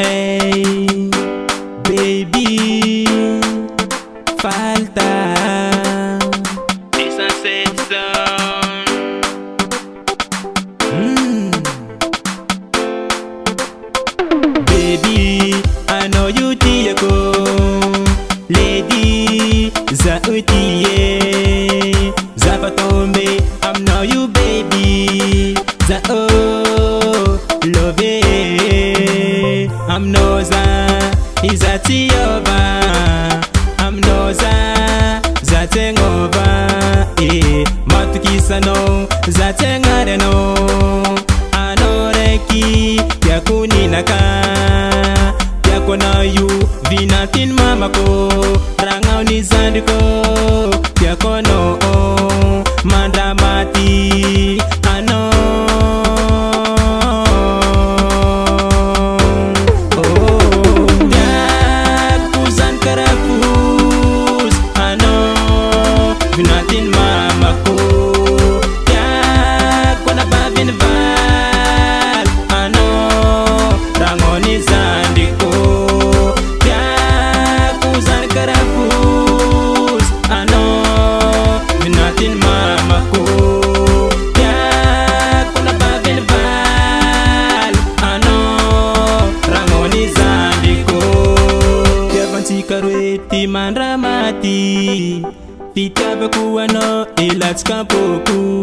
Hey, baby, falta esa sensación. Baby, I know you go. Lady, za utiye, za patombe. I'm know you, baby. Za oh, love it. I'm no za, iza tiyoba. I'm no za tengova. Matukisa no, za tengare no. Anoreki, yakuni naka. Yakona you, vinatin mamako. Rangau ni zandiko, yakono mandamati. Ano Vinatin mamako, ya kona babin val. Ano rangoni zandiko, ya kuzan karafus. Ano vinatin mamako, ya kona babin val. Ano rangoni zandiko, ya vanti karweti mandramati. Fitaba kuwano ilats kampoku.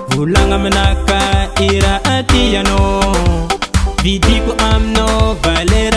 Vulanga manaka ira atiyano. Vidiko amno valer